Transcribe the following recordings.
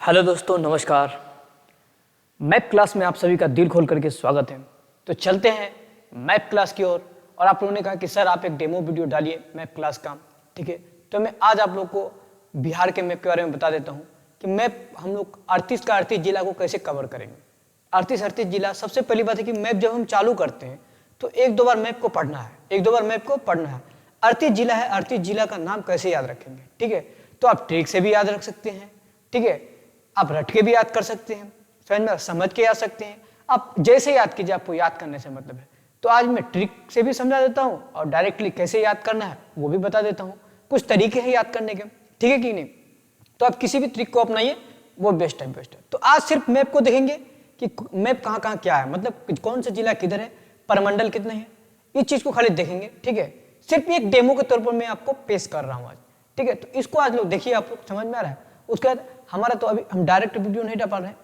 Hello दोस्तों, नमस्कार। Math class में आप सभी का दिल खोल करके स्वागत है। तो चलते हैं मैथ क्लास की ओर। और आप लोगों ने कहा कि सर आप एक डेमो वीडियो डालिए मैथ क्लास का, ठीक है। तो मैं आज आप लोग को बिहार के मैप के बारे में बता देता हूँ कि मैप हम लोग 38 जिला को कैसे कवर करेंगे। 38 जिला, सबसे पहली बात है कि मैप जब हम चालू करते हैं तो एक दो बार मैप को पढ़ना है, 38 जिला है, 38 जिला का नाम कैसे याद रखेंगे, ठीक है। तो आप ट्रिक से भी याद रख सकते हैं, ठीक है। आप रट के भी याद कर सकते हैं, समझ के याद सकते हैं, आप जैसे याद कीजिए, आपको याद करने से मतलब है। तो आज मैं ट्रिक से भी समझा देता हूँ और डायरेक्टली कैसे याद करना है वो भी बता देता हूँ। कुछ तरीके हैं याद करने के, ठीक है कि नहीं। तो आप किसी भी ट्रिक को अपनाइए, वो बेस्ट है। तो आज सिर्फ मैप को देखेंगे कि मैप कहाँ कहाँ क्या है, मतलब कौन सा जिला किधर है, परमंडल कितने हैं, इस चीज को खाली देखेंगे, ठीक है। सिर्फ एक डेमो के तौर पर मैं आपको पेश कर रहा हूँ आज, ठीक है। तो इसको आज लोग देखिए, आप लोग समझ में आ रहा है। उसके बाद हमारा तो अभी हम डायरेक्ट वीडियो नहीं डाल रहे हैं,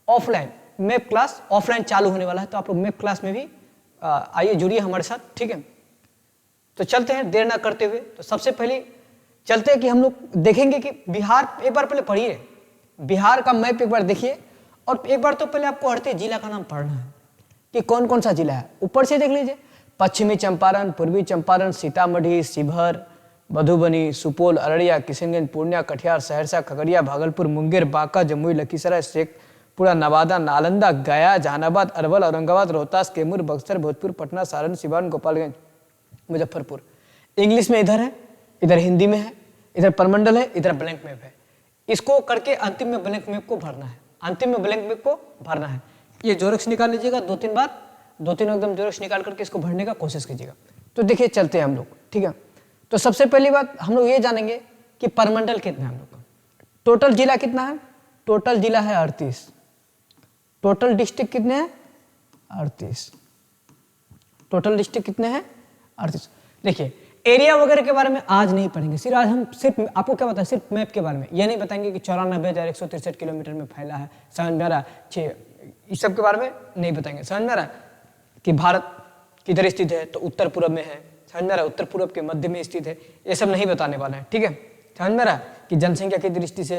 ऑफलाइन मैप क्लास ऑफलाइन चालू होने वाला है। तो आप लोग मैप क्लास में भी आइए, जुड़िए हमारे साथ, ठीक है। तो चलते हैं देर ना करते हुए। तो सबसे पहले चलते हैं कि हम लोग देखेंगे कि बिहार, एक बार पहले पढ़िए बिहार का मैप, एक बार देखिए। और एक बार तो पहले आपको 38 जिला का नाम पढ़ना है कि कौन कौन सा जिला है। ऊपर से देख लीजिए, पश्चिमी चंपारण, पूर्वी चंपारण, सीतामढ़ी, शिवहर, मधुबनी, सुपौल, अररिया, किशनगंज, पूर्णिया, कटिहार, सहरसा, खगड़िया, भागलपुर, मुंगेर, बांका, जमुई, लखीसराय, शेखपुरा, नवादा, नालंदा, गया, जहानाबाद, अरवल, औरंगाबाद, रोहतास, कैमूर, बक्सर, भोजपुर, पटना, सारण, सिवान, गोपालगंज, मुजफ्फरपुर। इंग्लिश में इधर है, इधर हिंदी में है, इधर परमंडल है, इधर ब्लैंक मैप है। इसको करके अंतिम में ब्लैंक मैप को भरना है, अंतिम में ब्लैंक मैप को भरना है। ये जोरक्स निकाल लीजिएगा, दो तीन एकदम जोरक्स निकाल करके इसको भरने का कोशिश कीजिएगा। तो देखिए चलते हैं हम लोग, ठीक है। तो सबसे पहली बात हम लोग ये जानेंगे कि परमंडल कितना है हम लोग का। टोटल जिला कितना है, टोटल जिला है 38। टोटल डिस्ट्रिक्ट कितने हैं, 38। टोटल डिस्ट्रिक्ट कितने हैं, 38। देखिए एरिया वगैरह के बारे में आज नहीं पढ़ेंगे, सिर्फ आज हम सिर्फ आपको क्या बताएं, सिर्फ मैप के बारे में। ये नहीं बताएंगे कि 94,163 किलोमीटर में फैला है, समझ में आ रहा है। इस सब के बारे में नहीं बताएंगे, समझ में आ रहा है। कि भारत किधर स्थित है, तो उत्तर पूर्व में है, समझ में आ रहा है। उत्तर पूर्व के मध्य में स्थित है, ये सब नहीं बताने वाला है, ठीक है। समझ में आ रहा है कि जनसंख्या की दृष्टि से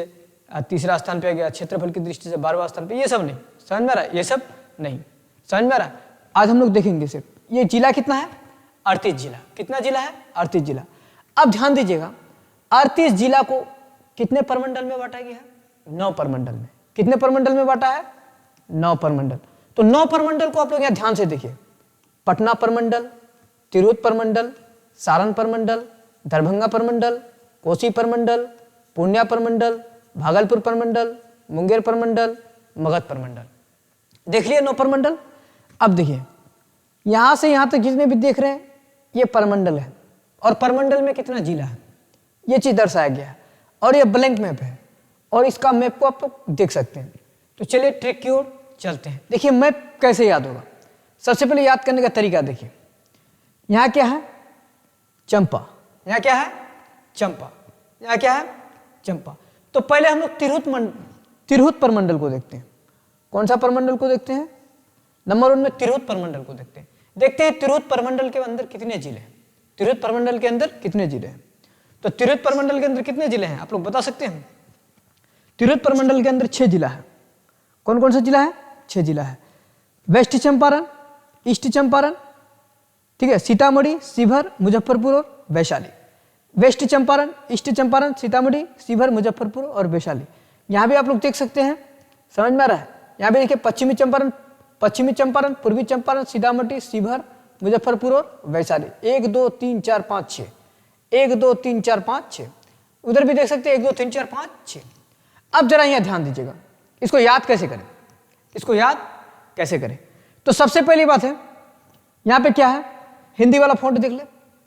तीसरा स्थान पे आ गया, क्षेत्रफल की दृष्टि से 12वां स्थान पे, ये सब नहीं, समझ में आ रहा है, ये सब नहीं, समझ में आ रहा है। आज हम लोग देखेंगे सिर्फ ये जिला कितना है, 38 जिला। कितना जिला है, 38 जिला। अब ध्यान दीजिएगा, 38 जिला को कितने परमंडल में बांटा गया है, 9 परमंडल में। कितने परमंडल में बांटा है, 9 परमंडल। तो 9 परमंडल को आप लोग यहाँ ध्यान से देखिए, पटना परमंडल, तिरहुत परमंडल, सारण परमंडल, दरभंगा परमंडल, कोसी परमंडल, पूर्णिया परमंडल, भागलपुर परमंडल, मुंगेर परमंडल, मगध परमंडल। देख लिए 9 परमंडल। अब देखिए यहां से यहां तक जितने भी देख रहे हैं ये परमंडल है, और परमंडल में कितना जिला है ये चीज दर्शाया गया है। और ये ब्लैंक मैप है, और इसका मैप को आप लोग देख सकते हैं। तो चलिए ट्रिक की ओर चलते हैं। देखिए मैप कैसे याद होगा, सबसे पहले याद करने का तरीका देखिए। यहाँ क्या है, चंपा। यहाँ क्या है, चंपा। यहाँ क्या है, चंपा। तो पहले हम लोग तिरहुत परमंडल को देखते हैं। कौन सा परमंडल को देखते हैं, नंबर 1 में तिरहुत परमंडल को देखते हैं। देखते हैं तिरहुत परमंडल के अंदर कितने जिले हैं, तिरहुत परमंडल के अंदर कितने जिले हैं। तो तिरहुत परमंडल के अंदर कितने जिले हैं आप लोग बता सकते हैं। तिरहुत परमंडल के अंदर 6 जिला है। कौन कौन सा जिला है, 6 जिला है। वेस्ट चंपारण, ईस्ट चंपारण, ठीक है, सीतामढ़ी, शिवहर, मुजफ्फरपुर और वैशाली। वेस्ट चंपारण, ईस्ट चंपारण, सीतामढ़ी, शिवहर, मुजफ्फरपुर और वैशाली। यहाँ भी आप लोग देख सकते हैं, समझ में आ रहा है। यहाँ भी देखिए पश्चिमी चंपारण, पूर्वी चंपारण, सीतामढ़ी, शिवहर, मुजफ्फरपुर और वैशाली। 1 2 3 4 5 6, 1 2 3 4 5 6। उधर भी देख सकते हैं 1 2 3 4 5 6। अब जरा यहाँ ध्यान दीजिएगा, इसको याद कैसे करें, इसको याद कैसे करें। तो सबसे पहली बात है, यहाँ पे क्या है, हिंदी वाला फॉन्ट देख ले,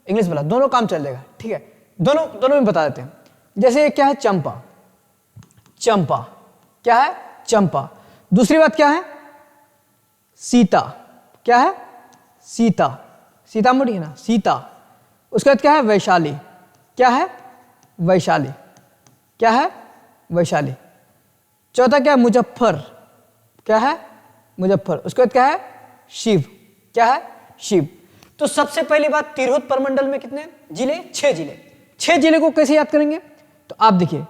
इंग्लिश वाला, दोनों काम चल जाएगा, ठीक है। दोनों में बता देते हैं। जैसे क्या है, चंपा, चंपा क्या है, चंपा। दूसरी बात क्या है, सीता। क्या है, सीता, सीतामढ़ी है ना, सीता। उसके बाद क्या है, वैशाली। क्या है, वैशाली। क्या है, वैशाली। चौथा क्या है, मुजफ्फर। क्या है, मुजफ्फर। उसके बाद क्या है, शिव। क्या है, शिव। तो सबसे पहली बात, तिरहुत परमंडल में कितने जिले, 6 जिले। 6 जिले को कैसे याद करेंगे, तो आप देखिए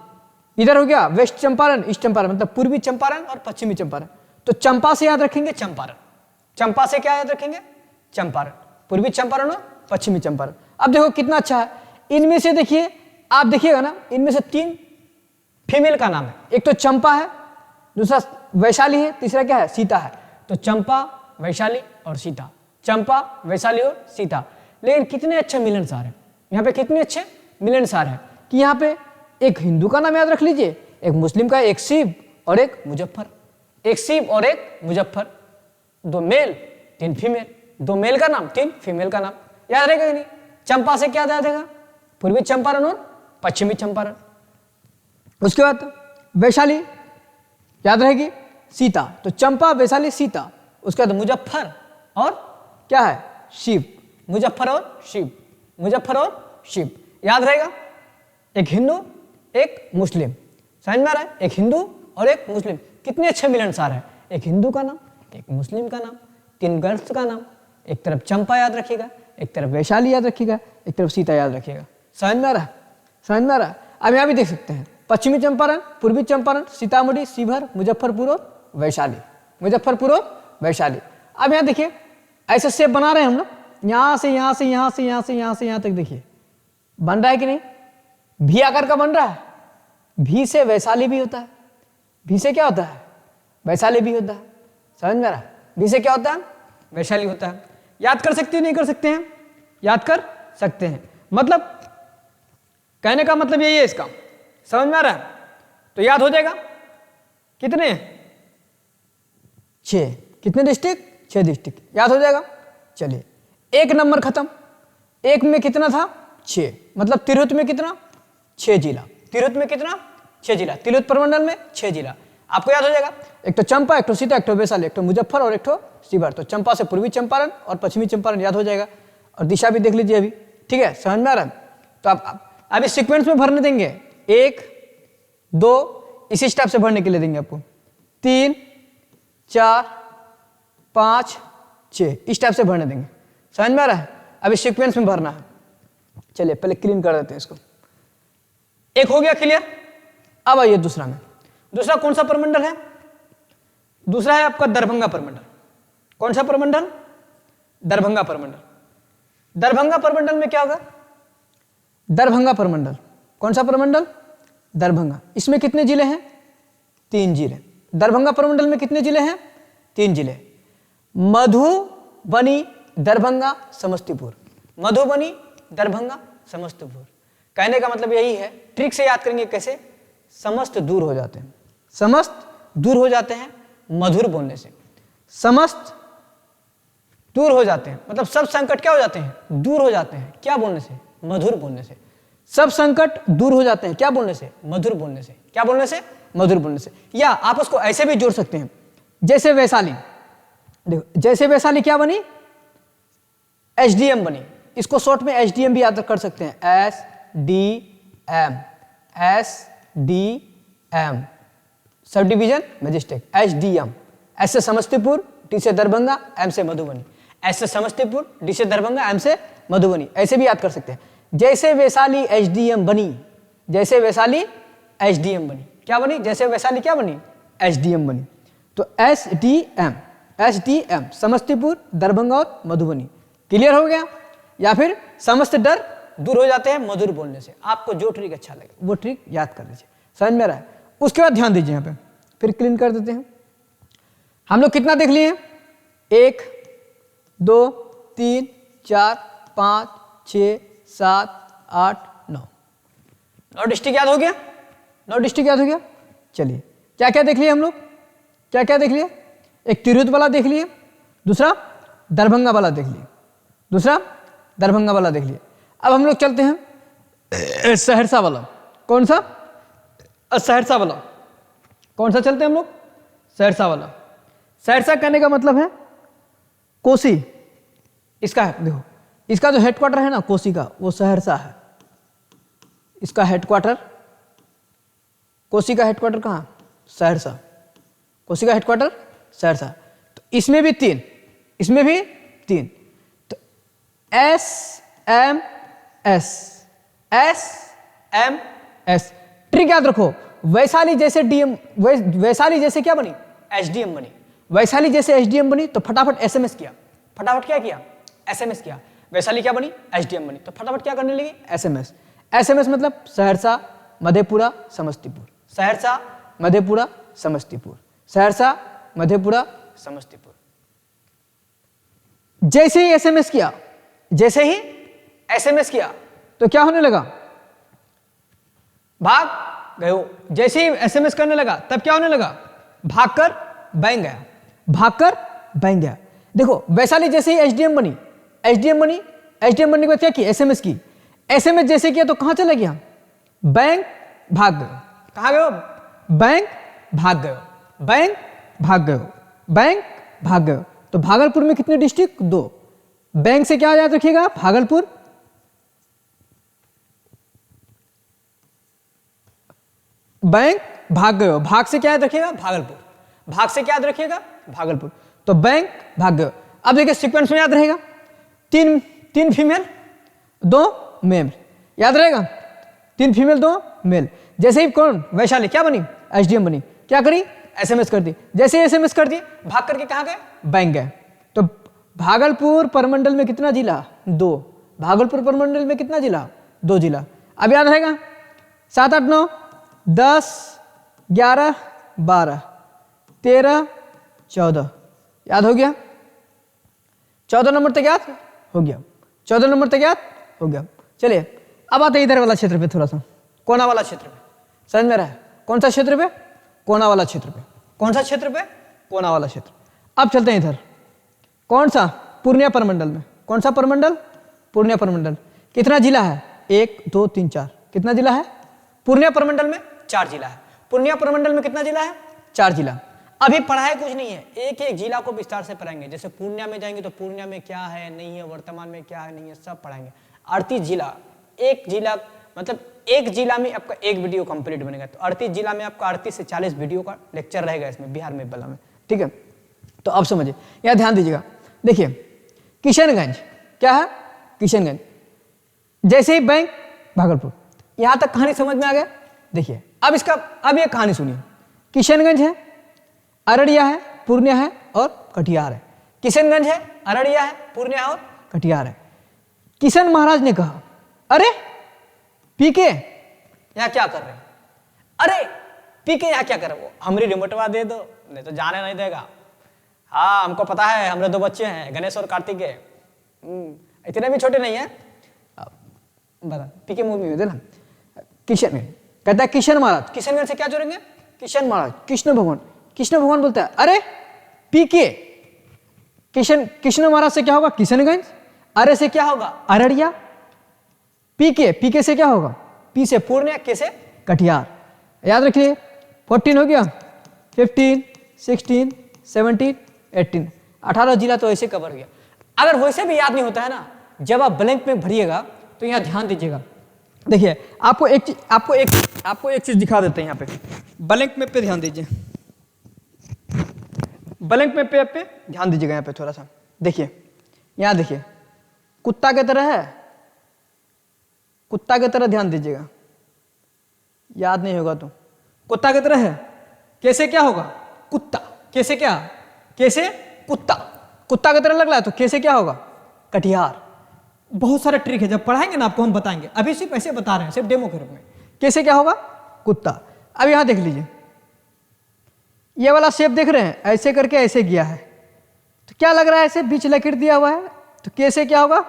इधर हो गया वेस्ट चंपारण, ईस्ट चंपारण मतलब पूर्वी चंपारण और पश्चिमी चंपारण। तो चंपा से याद रखेंगे चंपारण, चंपा से क्या याद रखेंगे चंपारण, पूर्वी चंपारण और पश्चिमी चंपारण। अब देखो कितना अच्छा है, इनमें से देखिए आप देखिएगा ना, इनमें से 3 फीमेल का नाम है, एक तो चंपा है, दूसरा वैशाली है, तीसरा क्या है सीता है। तो चंपा, वैशाली और सीता, चंपा, वैशाली और सीता। लेकिन कितने अच्छे मिलनसार हैं यहाँ पे, कितने अच्छे मिलनसार हैं कि यहाँ पे एक हिंदू का नाम याद रख लीजिए, एक मुस्लिम का, एक शिव और एक मुजफ्फर, एक शिव और एक मुजफ्फर, 2 मेल 3 फीमेल, 2 मेल का नाम 3 फीमेल का नाम, याद रहेगा कि नहीं। चंपा से क्या याद रहेगा पूर्वी चंपारण और पश्चिमी चंपारण। उसके बाद वैशाली याद रहेगी सीता, तो चंपा, वैशाली, सीता। उसके बाद मुजफ्फर और क्या है शिव, मुजफ्फर और शिव, मुजफ्फर और शिव याद रहेगा। एक हिंदू एक मुस्लिम, समझ में आ रहा है, एक हिंदू और एक मुस्लिम, कितने अच्छे मिलनसार है। एक हिंदू का नाम, एक मुस्लिम का नाम, 3 गर्ल्स का नाम, एक तरफ चंपा याद रखिएगा, एक तरफ वैशाली याद रखिएगा, एक तरफ सीता याद रखिएगा। समझ में आ रहा है, समझ में आ रहा है। अब यहाँ भी देख सकते हैं पश्चिमी चंपारण, पूर्वी चंपारण, सीतामढ़ी, शिवहर, मुजफ्फरपुर और वैशाली, मुजफ्फरपुर और वैशाली। अब यहाँ देखिए ऐसे शेप बना रहे हैं हम लोग, यहाँ से यहाँ से यहाँ से यहाँ से यहाँ से यहाँ तक देखिए बन रहा है कि नहीं, भी आकार का बन रहा है। भी से वैशाली भी होता है, भी से क्या होता है वैशाली भी होता है, समझ में आ रहा है। भी से क्या होता है वैशाली होता है। याद कर सकते हैं नहीं कर सकते हैं, याद कर सकते हैं, मतलब कहने का मतलब यही है इसका, समझ में आ रहा है। तो याद हो जाएगा कितने 6, कितने डिस्ट्रिक्ट 6 डिस्ट्रिक्ट याद हो जाएगा। चलिए 1 नंबर खत्म, 1 में कितना था 6, मतलब तिरहुत में कितना 6 जिला, तिरहुत में कितना 6 जिला, तिरहुत प्रमंडल में 6 जिला आपको याद हो जाएगा। एक तो चंपा, एक तो सीता, एक तो वैशाली, एक तो मुजफ्फर और एक तो शिवहर। तो चंपा से पूर्वी चंपारण और पश्चिमी चंपारण याद हो जाएगा। और दिशा भी देख लीजिए अभी, ठीक है, समझ में आ रहा है। तो आप अभी सीक्वेंस में भरने देंगे, 1 2 इसी स्टेप से भरने के लिए देंगे आपको, 3 4 5 6 इस टाइप से भरने देंगे, समझ में आ रहा है। अभी सीक्वेंस में भरना है। चलिए पहले क्लीन कर देते हैं इसको। एक हो गया क्लियर। अब आइए दूसरा में, दूसरा कौन सा प्रमंडल है, दूसरा है आपका दरभंगा प्रमंडल। कौन सा प्रमंडल, दरभंगा प्रमंडल। दरभंगा प्रमंडल में क्या होगा, दरभंगा प्रमंडल, कौन सा प्रमंडल दरभंगा। इसमें कितने जिले हैं 3 जिले। दरभंगा प्रमंडल में कितने जिले हैं 3 जिले, मधुबनी, दरभंगा, समस्तीपुर, मधुबनी, दरभंगा, समस्तीपुर। कहने का मतलब यही है, ट्रिक से याद करेंगे कैसे, समस्त दूर हो जाते हैं, समस्त दूर हो जाते हैं मधुर बोलने से, समस्त दूर हो जाते हैं, मतलब सब संकट क्या हो जाते हैं दूर हो जाते हैं, क्या बोलने से मधुर बोलने से। सब संकट दूर हो जाते हैं क्या बोलने से, मधुर बोलने से। क्या बोलने से, मधुर बोलने से। या आप उसको ऐसे भी जोड़ सकते हैं, जैसे वैशाली, देखो जैसे वैशाली क्या बनी, एसडीएम बनी। इसको शॉर्ट में एसडीएम भी याद कर सकते हैं, SDM, SDM, sub division magistrate, SDM. S से समस्तीपुर, टी से दरभंगा, एम से मधुबनी। एस से समस्तीपुर, डी से दरभंगा, एम से मधुबनी, ऐसे भी याद कर सकते हैं। जैसे वैशाली एसडीएम बनी, जैसे वैशाली एसडीएम बनी, क्या बनी, जैसे वैशाली क्या बनी, एसडीएम बनी। तो एसडीएम, एसडीएम, समस्तीपुर, दरभंगा और मधुबनी। क्लियर हो गया। या फिर समस्त डर दूर हो जाते हैं मधुर बोलने से। आपको जो ट्रिक अच्छा लगे वो ट्रिक याद कर लीजिए, समझ में आ रहा है। उसके बाद ध्यान दीजिए, यहाँ पे फिर क्लीन कर देते हैं। हम लोग कितना देख लिए, 1 2 3 4 5 6 7 8 9 डिस्ट्रिक्ट याद हो गया, 9 डिस्ट्रिक्ट याद हो गया। चलिए क्या क्या देख लिए हम लोग, क्या क्या देख लिए, एक तिरहुत वाला देख लिए, दूसरा दरभंगा वाला देख लिए, दूसरा दरभंगा वाला देख लिए। अब हम लोग चलते हैं सहरसा वाला। कौन सा, सहरसा वाला, कौन सा चलते हैं हम लोग, सहरसा वाला। सहरसा कहने का मतलब है कोसी, इसका है, देखो इसका जो हेडक्वार्टर है ना कोसी का, वो सहरसा है। इसका हेडक्वार्टर, कोसी का हेडक्वार्टर कहाँ, सहरसा, कोसी का हेडक्वार्टर सहरसा। तो इसमें भी 3, इसमें भी 3। तो S M S, S M S. Trick याद रखो, वैशाली जैसे डीएम, वैशाली जैसे क्या बनी, एसडीएम बनी। वैशाली जैसे एसडीएम बनी तो फटाफट एसएमएस किया, फटाफट क्या किया, एसएमएस किया। वैशाली क्या बनी, एसडीएम बनी, तो फटाफट क्या करने लगी, एसएमएस। एसएमएस मतलब सहरसा, मधेपुरा, समस्तीपुर, सहरसा, मधेपुरा, समस्तीपुर, सहरसा, मधेपुरा, समस्तीपुर। जैसे ही एसएमएस किया, जैसे ही एसएमएस किया तो क्या होने लगा, भाग गए हो। जैसे ही एसएमएस करने लगा तब क्या होने लगा, भागकर बैंक गया, भागकर बैंक गया। देखो वैशाली जैसे ही एसडीएम बनी, एसडीएम बनी, एसडीएम बनने के बाद क्या की, एसएमएस की। एसएमएस जैसे किया तो कहां चला गया, बैंक, भाग गए। कहां गए हो, बैंक, भाग गए, बैंक, भाग गए, बैंक, भाग गए। तो भागलपुर में कितने डिस्ट्रिक्ट, 2। बैंक से क्या याद रखिएगा, भागलपुर, बैंक, भाग गए। भाग से क्या याद रखिएगा, भागलपुर, भाग से क्या याद रखिएगा, भागलपुर। तो बैंक, भाग गए। अब देखिए सीक्वेंस में याद रहेगा, 3 फीमेल 2 मेल, याद रहेगा, 3 फीमेल 2 मेल। जैसे ही कौन, वैशाली क्या बनी, एसडीएम बनी, क्या करी, एसएमएस कर दी। जैसे ही एसएमएस कर दिए, भाग करके कहां गए, बैंक गए। तो भागलपुर परमंडल में कितना जिला, 2। भागलपुर परमंडल में कितना जिला, 2 जिला। अब याद रहेगा 7, 8, 9, 10, 11, 12, 13, 14, याद हो गया। 14 नंबर तक याद हो गया, 14 नंबर तक याद हो गया। चलिए अब आते हैं इधर वाला क्षेत्र पे, थोड़ा सा कोना वाला क्षेत्र पे, समझ में रहा है, कौन सा क्षेत्र पे, कोना वाला क्षेत्र पे। कौन सा क्षेत्र पे, कोना वाला क्षेत्र। अब चलते हैं इधर, कौन सा, पूर्णिया परमंडल में। कौन सा परमंडल, पूर्णिया परमंडल। कितना जिला है, 1, 2, 3, 4, कितना जिला है, पूर्णिया परमंडल में 4 जिला है। पूर्णिया परमंडल में कितना जिला है, 4 जिला। अभी पढ़ाई कुछ नहीं है, एक एक जिला को विस्तार से पढ़ाएंगे। जैसे पूर्णिया में जाएंगे तो पूर्णिया में क्या है, नहीं है, वर्तमान में क्या है, नहीं है, सब पढ़ाएंगे। 38 जिला, एक जिला मतलब एक जिला में आपका एक वीडियो कंप्लीट बनेगा। तो 38 जिला में आपका 38 से 40 वीडियो का लेक्चर रहेगा इसमें, बिहार में, बला में, ठीक है। तो अब समझिए, यहाँ ध्यान दीजिएगा। देखिए किशनगंज क्या है, किशनगंज। जैसे ही बैंक, भागलपुर। यहाँ तक कहानी समझ में आ गया। देखिए अब ये कहानी सुनिए। किशनगंज है, अररिया है, पूर्णिया है और कटिहार है। किशनगंज है, अररिया है, पूर्णिया और कटिहार है। किशन महाराज ने कहा, अरे पीके यहाँ क्या कर रहे हैं, अरे पीके यहाँ क्या कर रहे हो, हमारी रिमोटवा दे दो, नहीं तो जाने नहीं देगा। हाँ हमको पता है, हमारे 2 बच्चे हैं, गणेश और कार्तिक के, इतने भी छोटे नहीं है। बता पीके मूवी में देना, किशन कहता है किशन महाराज, किशनगंज से क्या जोड़ेंगे, किशन महाराज, कृष्ण भगवान। कृष्ण भगवान बोलता है, अरे पीके, कृष्ण महाराज से क्या होगा, किशनगंज। अरे से क्या होगा, अररिया। पीके से क्या होगा, पी से पूर्णिया, के से कटिहार। याद रखिए 14 हो गया, 15, 16, 17, 18, 18 जिला तो ऐसे कवर हो गया। अगर वैसे भी याद नहीं होता है ना, जब आप ब्लैंक में भरिएगा तो यहाँ ध्यान दीजिएगा। देखिए आपको एक चीज दिखा देते हैं यहाँ पे, ब्लैंक में पे ध्यान दीजिए, ब्लैंक में पे ध्यान दीजिएगा यहाँ पे थोड़ा सा। देखिए यहाँ देखिए, कुत्ता की तरह है, कुत्ता की तरह ध्यान दीजिएगा, याद नहीं होगा तो कुत्ता की तरह है। कैसे क्या होगा, कुत्ता, कैसे क्या, कैसे कुत्ता, कुत्ता की तरह लग रहा है तो कैसे क्या होगा, कटिहार। बहुत सारे ट्रिक है, जब पढ़ाएंगे ना आपको हम बताएंगे, अभी सिर्फ ऐसे बता रहे हैं, सिर्फ डेमो के रूप में। कैसे क्या होगा, कुत्ता। अब यहां देख लीजिए, ये वाला शेप देख रहे हैं, ऐसे करके ऐसे गया है, तो क्या लग रहा है, ऐसे बीच लकीर दिया हुआ है, तो कैसे क्या होगा,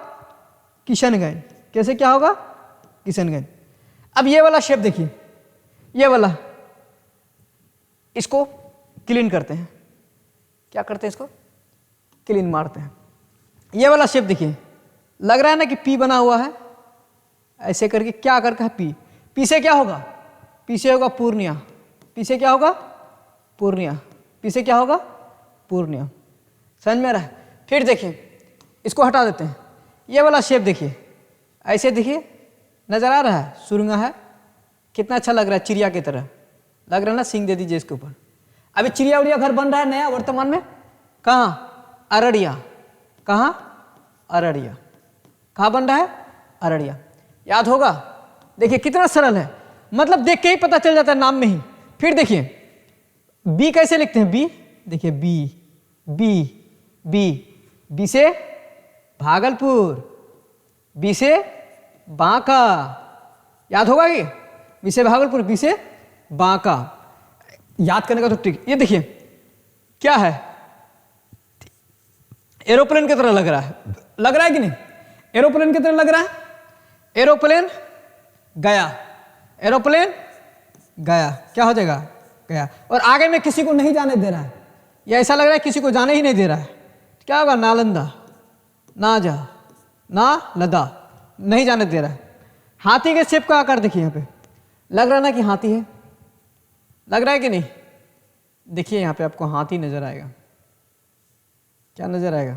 किशनगंज। कैसे क्या होगा, किशनगंज। अब ये वाला शेप देखिए, ये वाला, इसको क्लीन करते हैं, क्या करते हैं, इसको क्लीन मारते हैं। ये वाला शेप देखिए, लग रहा है ना कि पी बना हुआ है, ऐसे करके क्या करके है, पी से क्या होगा, पी से होगा पूर्णिया, पी से क्या होगा, पूर्णिया, पी से क्या होगा, पूर्णिया। समझ में आ रहा है। फिर देखिए इसको हटा देते हैं, ये वाला शेप देखिए, ऐसे देखिए, नजर आ रहा है, सुरंगा है, कितना अच्छा लग रहा है, चिड़िया की तरह लग रहा है ना, सिंग दे दीजिए इसके ऊपर। अभी चिड़िया उड़िया घर बन रहा है नया वर्तमान में, कहाँ, अररिया। कहाँ, अररिया। कहाँ बन रहा है, अररिया। याद होगा, देखिए कितना सरल है। मतलब देख के ही पता चल जाता है नाम में ही। फिर देखिए बी कैसे लिखते हैं, बी देखिए बी बी बी बी से भागलपुर, बी से बांका, याद होगा ये, बी से भागलपुर, बी से बांका। याद करने का तो ट्रिक, ये देखिए क्या है, एरोप्लेन की तरह लग रहा है कि नहीं, एरोप्लेन की तरह लग रहा है। एरोप्लेन गया, एरोप्लेन गया, क्या हो जाएगा, गया। और आगे में किसी को नहीं जाने दे रहा है, या ऐसा लग रहा है किसी को जाने ही नहीं दे रहा है, क्या होगा, नालंदा, ना जा, ना लदा, नहीं जाने दे रहा है। हाथी के शेप का आकार देखिए, यहाँ पे लग रहा है ना कि हाथी है, लग रहा है कि नहीं। देखिए यहाँ पे आपको हाथी नजर आएगा, क्या नजर आएगा,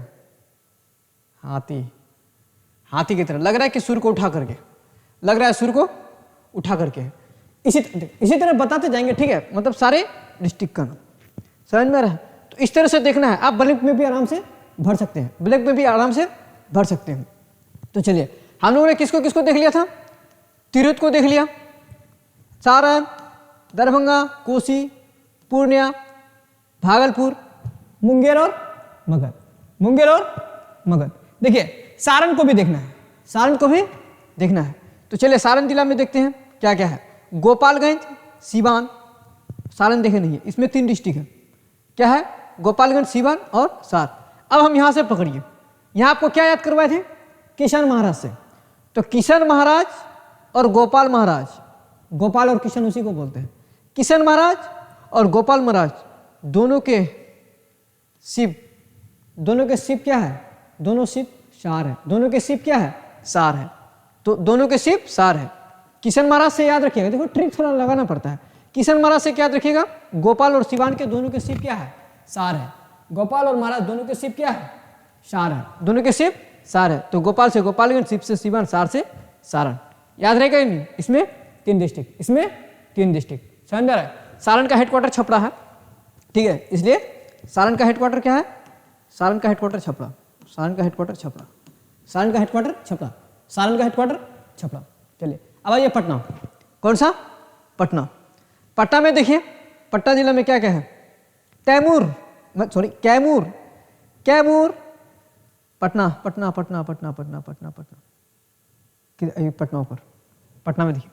हाथी, हाथी की तरह लग रहा है कि सुर को उठा करके, लग रहा है सुर को उठा करके। इसी तरह बताते जाएंगे, ठीक है, मतलब सारे डिस्ट्रिक्ट का नाम समझ में रहा है। तो इस तरह से देखना है, आप ब्लैंक में भी आराम से भर सकते हैं, ब्लैंक में भी आराम से भर सकते हैं। तो चलिए हम लोगों ने किसको किसको देख लिया था, तिरहुत को देख लिया, सारण, दरभंगा, कोसी, पूर्णिया, भागलपुर, मुंगेर और मगध, मुंगेर और मगध। देखिए सारण को भी देखना है, सारण को भी देखना है। तो चलिए सारण जिला में देखते हैं क्या क्या है, गोपालगंज, सीवान, सारण देखे नहीं है, इसमें 3 डिस्ट्रिक्ट है, क्या है, गोपालगंज, सीवान और सार। अब हम यहाँ से पकड़िए, यहाँ आपको क्या याद करवाए थे, किशन महाराज से। तो किशन महाराज और गोपाल महाराज, गोपाल और किशन उसी को बोलते हैं, किशन महाराज और गोपाल महाराज दोनों के शिव, दोनों के शिव क्या है, दोनों शिव सार है, दोनों के शिव क्या है, सार है। तो दोनों के शिव सार है। किशन महाराज से याद रखिएगा, देखो ट्रिक थोड़ा लगाना पड़ता है। किशन महाराज से क्या याद रखिएगा, गोपाल और सिवान के दोनों के शिव क्या है, सार है। गोपाल और महाराज दोनों के शिव क्या है, सार है, दोनों के शिव सार है। तो गोपाल से गोपालगंज, शिव से सिवान, सार से सारण, याद रहेगा नहीं। इसमें 3 डिस्ट्रिक्ट, इसमें 3 डिस्ट्रिक्ट, समझ में आ रहा है। सारण का हेडक्वार्टर छपरा है, ठीक है, इसलिए सारण का हेडक्वार्टर क्या है, सारण का हेडक्वार्टर छपरा, सारण का हेडक्वार्टर छपरा, सारण का हेडक्वार्टर छपरा, सारण का हेडक्वार्टर छपरा। चलिए अब आइए पटना, कौन सा, पटना। पटना में देखिए, पटना जिला में क्या क्या है, तैमूर, सॉरी कैमूर, कैमूर, पटना, पटना पटना पटना पटना पटना पटना, पटना ऊपर, पटना में देखिए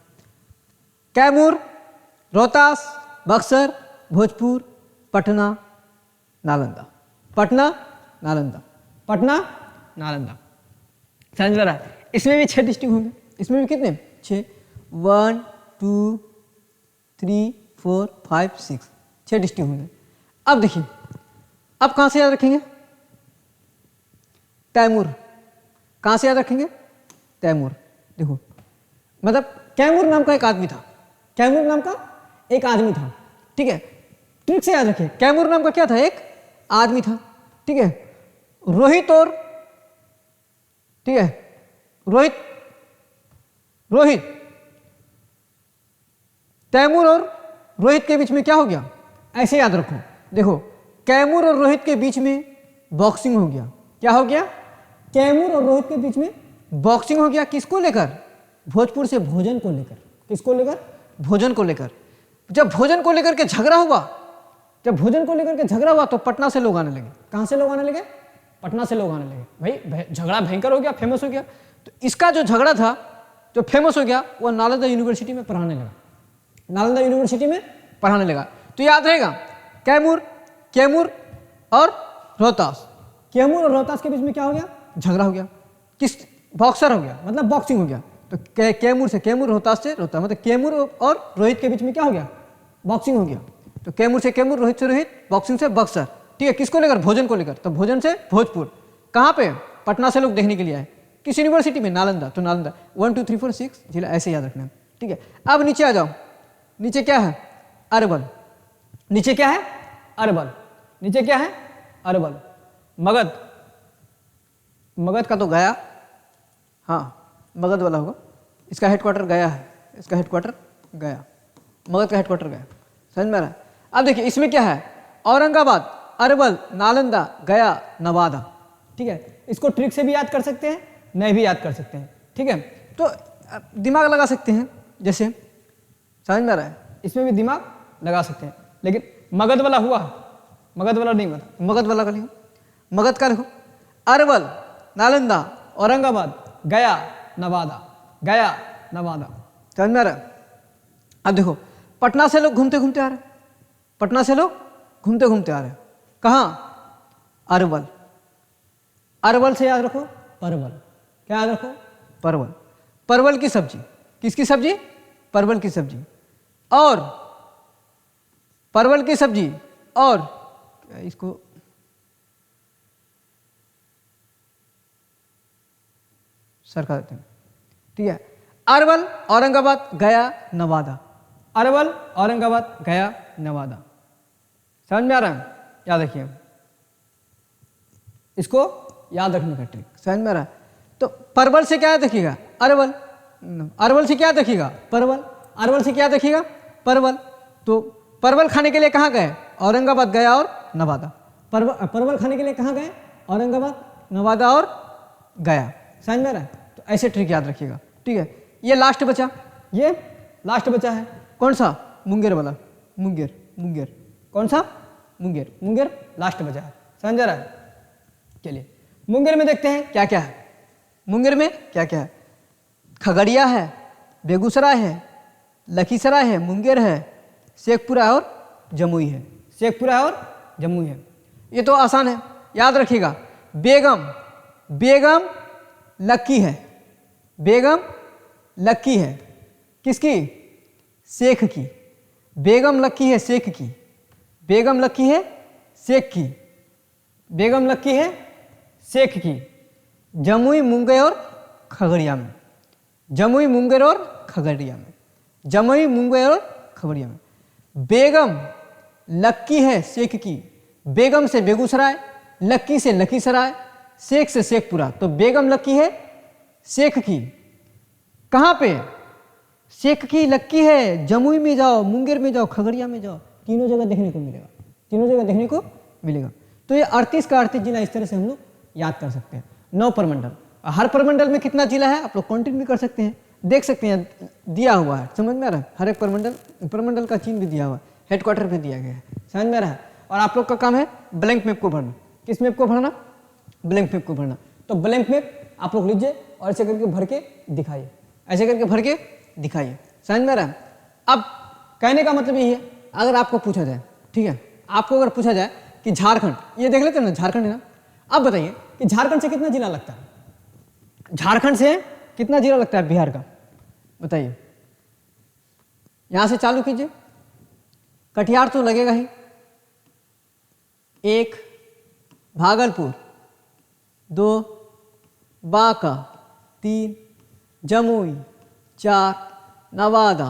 कैमूर, रोहतास, बक्सर, भोजपुर, पटना, नालंदा, पटना, नालंदा, पटना, नालंदा, समझ रहा है। इसमें भी 6 डिस्ट्रिक्ट होंगे, इसमें भी कितने, 6, 1 2 3 4 5 6, 6 डिस्ट्रिक्ट होंगे। अब देखिए, अब कहाँ से याद रखेंगे, तैमूर, कहाँ से याद रखेंगे, तैमूर। देखो मतलब कैमूर नाम का एक आदमी था, कैमूर नाम का एक आदमी था, ठीक है, ट्रिक से याद रखिए। कैमूर नाम का क्या था, एक आदमी था, ठीक है। रोहित और, ठीक है, रोहित, रोहित, तैमूर और रोहित के बीच में क्या हो गया, ऐसे याद रखो। देखो कैमूर और रोहित के बीच में बॉक्सिंग हो गया, क्या हो गया, कैमूर और रोहित के बीच में बॉक्सिंग हो गया। किसको लेकर, भोजपुर से भोजन को लेकर, किसको लेकर, भोजन को लेकर। जब भोजन को लेकर के झगड़ा हुआ, जब भोजन को लेकर के झगड़ा हुआ तो पटना से लोग आने लगे। कहाँ से लोग आने लगे, पटना से लोग आने लगे। भाई झगड़ा भयंकर हो गया, फेमस हो गया। तो इसका जो झगड़ा था, जो फेमस हो गया, वो नालंदा यूनिवर्सिटी में पढ़ाने लगा, नालंदा यूनिवर्सिटी में पढ़ाने लगा। तो याद रहेगा, कैमूर, कैमूर और रोहतास, कैमूर और रोहतास के बीच में क्या हो गया, झगड़ा हो गया, किस, बॉक्सर हो गया, मतलब बॉक्सिंग हो गया। तो कैमूर से कैमूर, रोहतास से रोहतास, मतलब कैमूर और रोहित के बीच में क्या हो गया, बॉक्सिंग हो गया। तो कैमूर से कैमूर, रोहित से रोहित, बॉक्सिंग से बक्सर, ठीक है। किसको लेकर, भोजन को लेकर। तो भोजन से भोजपुर, कहाँ पे, पटना से लोग देखने के लिए आए। किस यूनिवर्सिटी में, नालंदा। तो नालंदा 1 2 3 4 6 जिला, ऐसे याद रखना है, ठीक है। अब नीचे आ जाओ, नीचे क्या है, अरवल, नीचे क्या है, अरवल, नीचे क्या है, अरवल। मगध, मगध का तो गया, हाँ मगध वाला होगा, इसका हेडक्वार्टर गया है, इसका हेडक्वार्टर गया, मगध का हेडक्वार्टर गया, समझ में आ रहा है। अब देखिए इसमें क्या है, औरंगाबाद, अरवल, नालंदा, गया, नवादा, ठीक है। इसको ट्रिक से भी याद कर सकते हैं, नहीं भी याद कर सकते हैं, ठीक है। तो दिमाग लगा सकते हैं, जैसे समझ में आ रहा है? इसमें भी दिमाग लगा सकते हैं, लेकिन मगध वाला हुआ, मगध वाला नहीं बता। मगध वाला का लिखो, मगध का लिखो। अरवल, नालंदा, औरंगाबाद, गया, नवादा, गया, नवादा। समझ में आ रहा है? अब देखो, पटना से लोग घूमते घूमते आ रहे हैं, पटना से लोग घूमते घूमते आ रहे हैं, कहाँ? अरवल। अरवल से याद रखो परवल, क्या याद रखो? परवल। परवल की सब्जी, किसकी सब्जी? परवल की सब्जी। और परवल की सब्जी, और क्या इसको सरका देते हैं, ठीक है। अरवल, औरंगाबाद, गया, नवादा। अरवल, औरंगाबाद, गया, नवादा। समझ में आ रहा है? याद रखिए, इसको याद रखने का ट्रिक। समझ में आ रहा है? तो परवल से क्या याद रखिएगा? अरवल। अरवल से क्या याद रखिएगा? परवल। अरवल से क्या याद रखिएगा? परवल। तो परवल खाने के लिए कहाँ गए? औरंगाबाद, गया और नवादा। परवल खाने के लिए कहाँ गए? औरंगाबाद, नवादा और गया। समझ में आ रहा है? तो ऐसे ट्रिक याद रखिएगा, ठीक है। ये लास्ट बचा, ये लास्ट बचा है, कौन सा? मुंगेर वाला, मुंगेर, मुंगेर। कौन सा? मुंगेर। मुंगेर लास्ट बचा है, समझ आ रहा है? चलिए मुंगेर में देखते हैं क्या क्या है। मुंगेर में क्या क्या है? खगड़िया है, बेगूसराय है, लखीसराय है, मुंगेर है, शेखपुरा और जमुई है। शेखपुरा और जम्मू है। ये तो आसान है, याद रखिएगा। बेगम, बेगम लक्की है, बेगम लक्की है, किसकी? शेख की। बेगम लक्की है शेख की, बेगम लक्की है शेख की, बेगम लक्की है शेख की। जमुई, मुंगेर और खगड़िया में, जमुई, मुंगेर और खगड़िया में, जमुई, मुंगेर और खगड़िया में। बेगम लक्की है शेख की, बेगम से बेगूसराय, लक्की से लखीसराय, शेख से शेखपुरा। तो बेगम लक्की है शेख की, कहाँ पे? शेख की लक्की है, जमुई में जाओ, मुंगेर में जाओ, खगड़िया में जाओ, तीनों जगह देखने को मिलेगा, तीनों जगह देखने को मिलेगा। तो ये 38 का 38 जिला इस तरह से हम लोग याद कर सकते हैं। 9 प्रमंडल, हर प्रमंडल में कितना जिला है आप लोग काउंटिंग भी कर सकते हैं, देख सकते हैं, दिया हुआ है। समझ में आ रहा है? हर एक प्रमंडल का चिन्ह भी दिया हुआ है, हेडक्वार्टर पे दिया गया है। समझ में आ रहा है? और आप लोग का काम है ब्लैंक मैप को भरना। किस मैप को भरना? ब्लैंक मैप को भरना। तो ब्लैंक मैप आप लोग लीजिए और ऐसे करके भर के दिखाइए, ऐसे करके भर के दिखाइए। समझ में आ रहा है? अब कहने का मतलब यही है, अगर आपको पूछा जाए, ठीक है, आपको अगर पूछा जाए कि झारखंड, ये देख लेते हैं ना, झारखंड है ना, अब बताइए कि झारखंड से कितना जिला लगता है? झारखंड से कितना जिला लगता है बिहार का? बताइए, यहां से चालू कीजिए। कटिहार तो लगेगा ही, 1 भागलपुर, 2 बांका, 3 जमुई, 4 नवादा,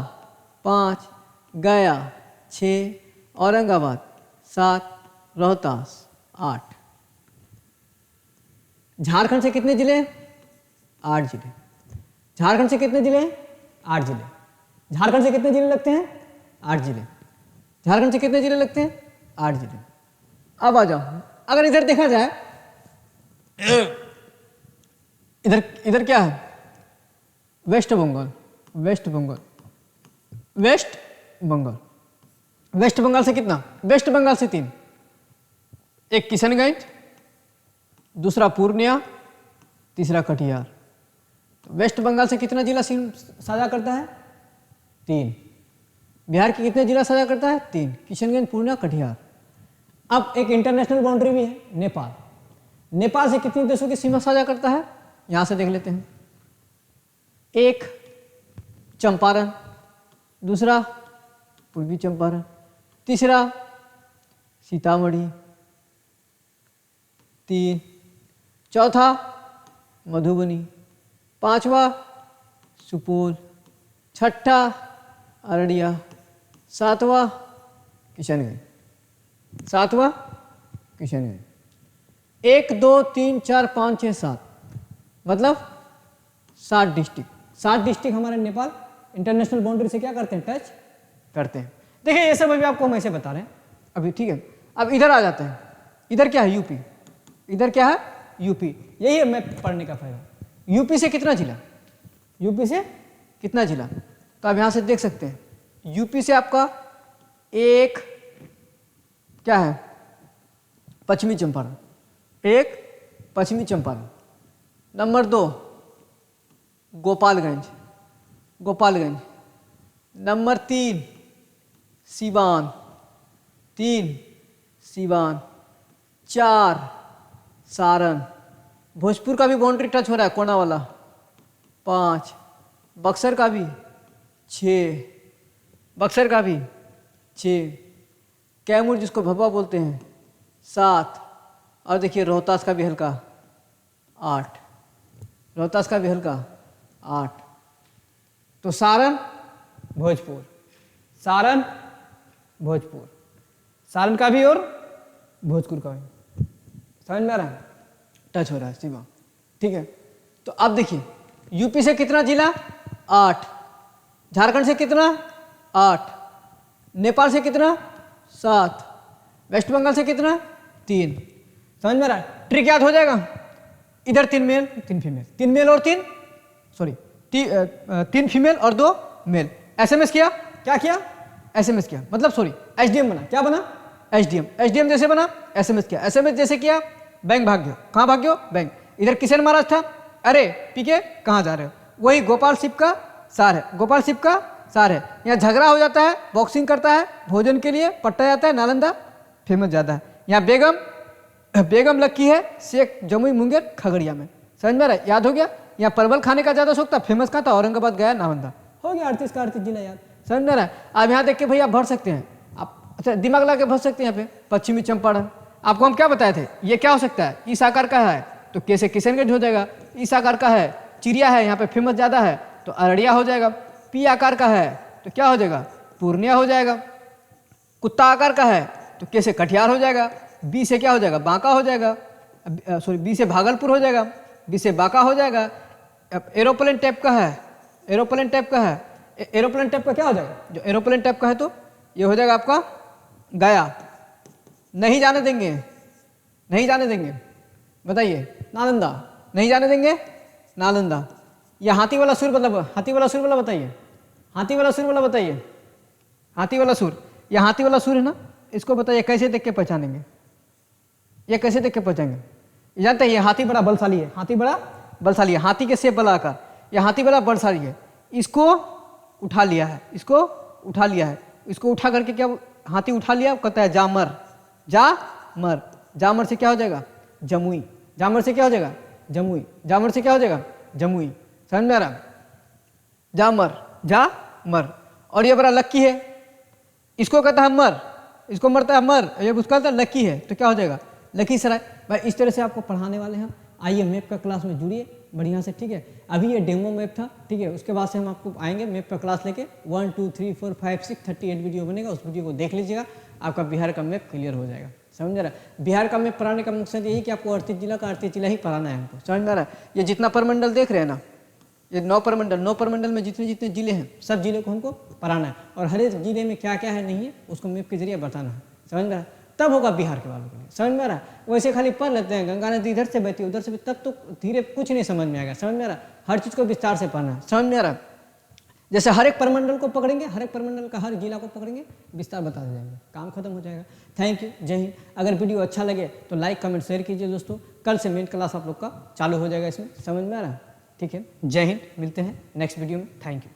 5 गया, 6 औरंगाबाद, 7 रोहतास, 8। झारखंड से कितने जिले हैं? 8 जिले। झारखंड से कितने जिले हैं? 8 जिले। झारखंड से कितने जिले लगते हैं? 8 जिले। झारखंड से कितने जिले लगते हैं? 8 जिले। अब आ जाओ, अगर इधर देखा जाए, इधर क्या है? West Bengal, West Bengal, West Bengal. West Bengal से कितना? वेस्ट बंगाल से 3, एक किशनगंज, दूसरा पूर्णिया, तीसरा कटिहार। तो वेस्ट बंगाल से कितना जिला साझा करता है? 3। बिहार के कितने जिला साझा करता है? 3, किशनगंज, पूर्णिया, कटिहार। अब एक इंटरनेशनल बाउंड्री भी है, नेपाल। नेपाल से कितने देशों की सीमा साझा करता है? यहां से देख लेते हैं। 1 चंपारण, दूसरा पूर्वी चंपारण, तीसरा सीतामढ़ी, 3 चौथा मधुबनी, 5वां सुपौल, 6ठा अररिया, 7वां किशनगंज, 7वां किशनगंज। 1 2 3 4 5 6 7, मतलब 7 डिस्ट्रिक्ट। 7 डिस्ट्रिक्ट हमारे नेपाल इंटरनेशनल बाउंड्री से क्या करते हैं? टच करते हैं। देखिए ये सब अभी आपको हम ऐसे बता रहे हैं अभी, ठीक है। अब इधर आ जाते हैं, इधर क्या है? यूपी। इधर क्या है? यूपी। यही है मैप पढ़ने का फायदा। यूपी से कितना जिला? यूपी से कितना जिला? तो आप यहाँ से देख सकते हैं, यूपी से आपका एक क्या है, पश्चिमी चंपारण, एक पश्चिमी चंपारण। नंबर 2 गोपालगंज, गोपालगंज। नंबर 3 सीवान, 3 सीवान। 4 सारण, भोजपुर का भी बाउंड्री टच हो रहा है कोना वाला। 5 बक्सर का भी, 6 बक्सर का भी, 6 कैमूर जिसको भभुआ बोलते हैं, 7 और देखिए रोहतास का भी हल्का, 8 रोहतास का भी हल्का, 8। तो सारण भोजपुर, सारण भोजपुर, सारण का भी और भोजपुर का भी, समझ में आ रहा है? टच हो रहा है सीमा, ठीक है। तो अब देखिए यूपी से कितना जिला, 8। झारखंड से कितना, 8। नेपाल से कितना, 7। वेस्ट बंगाल से कितना, 3। समझ में आ रहा है? ट्रिक याद हो जाएगा। इधर 3 मेल 3 फीमेल, 3 मेल और 3 सॉरी 3 फीमेल और 2 मेल। एसएमएस किया, क्या किया, एसएमएस किया, मतलब सॉरी एसडीएम बना, क्या बना, एसडीएम। एसडीएम जैसे बना एसएमएस किया, एसएमएस जैसे किया बैंक भाग गयो। कहाँ भाग गयो, बैंक। इधर किशन महाराज था, अरे पीके कहाँ जा रहे हो, वही गोपाल सिप का सार है, गोपाल सिप का सार है। यहाँ झगड़ा हो जाता है, बॉक्सिंग करता है, भोजन के लिए पट्टा जाता है, नालंदा फेमस ज़्यादा है। यहाँ बेगम लक्की है, शेख जमुई मुंगेर खगड़िया में, समझ में आ रहा है, याद हो गया। यहाँ परवल खाने का ज़्यादा शौक था, फेमस कहाँ था, औरंगाबाद गया, नालंदा, हो गया 38 का 38 जिला याद, समझ में आ रहा है। अब यहाँ देख के भैया भर सकते हैं आप, अच्छा दिमाग ला के भर सकते हैं। यहाँ पे पश्चिमी चंपारण, आपको हम क्या बताए थे, ये क्या हो सकता है, इस आकार का है तो कैसे किशनगंज हो जाएगा। इस आकार का है, चिड़िया है, यहाँ पे फेमस ज़्यादा है तो अररिया हो जाएगा। पी आकार का है तो क्या हो जाएगा, पूर्णिया हो जाएगा। कुत्ता आकार का है तो कैसे कटिहार हो जाएगा। बी से क्या हो जाएगा, बांका हो जाएगा, सॉरी बी से भागलपुर हो जाएगा, बी से बांका हो जाएगा। अब एरोप्लेन टाइप का है, एरोप्लेन टाइप का है, एरोप्लेन टाइप का क्या हो जाएगा, जो एरोप्लेन टाइप का है तो ये हो जाएगा आपका गया। नहीं जाने देंगे, नहीं जाने देंगे, बताइए, नालंदा, नहीं जाने देंगे, नालंदा। या हाथी वाला सुर, मतलब हाथी वाला सुर वाला बताइए, हाथी वाला सुर वाला बताइए, हाथी वाला सुर, या हाथी वाला सुर है ना, इसको बताइए कैसे देख के पहचानेंगे, ये कैसे देख के पहचानेंगे। ये जानते हैं ये हाथी बड़ा बलशाली है, हाथी बड़ा बलशाली है, हाथी के शेप वाला आकार, ये हाथी बड़ा बलशाली है। इसको उठा लिया है, इसको उठा लिया है, इसको उठा करके क्या हाथी उठा लिया, कहता है जामर, जामर, जामर से क्या हो जाएगा, जमुई, जामर से क्या हो जाएगा, जमुई, जामर से क्या हो जाएगा, जमुई, समझ में आ रहा, जामर, जामर। और ये बड़ा लक्की है, इसको कहता है मर, इसको मरता है मर, ये उसका कहता है लक्की है तो क्या हो जाएगा, लखीसराय। भाई इस तरह से आपको पढ़ाने वाले हैं हम। आइए मैप का क्लास में जुड़िए बढ़िया से, ठीक है। अभी ये डेमो मैप था, ठीक है, उसके बाद से हम आपको आएंगे मैप का क्लास लेके 1 2 3 4 5 6 38 वीडियो बनेगा, उस वीडियो को देख लीजिएगा, आपका बिहार का मैप क्लियर हो जाएगा, समझ रहा है। बिहार का मैप पढ़ाने का मकसद यही कि आपको 38 जिला का 38 जिला ही पढ़ाना है हमको, समझ में आ रहा है। ये जितना परमंडल देख रहे हैं ना, ये 9 परमंडल, 9 परमंडल में जितने जितने जिले हैं सब जिले को हमको पढ़ाना है, और हर एक जिले में क्या क्या है नहीं है उसको मैप के जरिए बताना है, समझ में आ रहा है। तब होगा बिहार के वालों के लिए, समझ में आ रहा है। वैसे खाली पढ़ लेते हैं गंगा नदी इधर से बहती है उधर से भी, तब तो धीरे कुछ नहीं समझ में आएगा, समझ में आ रहा है। हर चीज़ को विस्तार से पढ़ना है, समझ में आ रहा है। जैसे हर एक परमंडल को पकड़ेंगे, हर एक परमंडल का हर जिला को पकड़ेंगे, विस्तार बता जाएंगे, काम खत्म हो जाएगा। थैंक यू, जय हिंद। अगर वीडियो अच्छा लगे तो लाइक कमेंट शेयर कीजिए दोस्तों। कल से मेन क्लास आप लोग का चालू हो जाएगा इसमें, समझ में आ रहा है, ठीक है। जय हिंद, मिलते हैं नेक्स्ट वीडियो में, थैंक यू।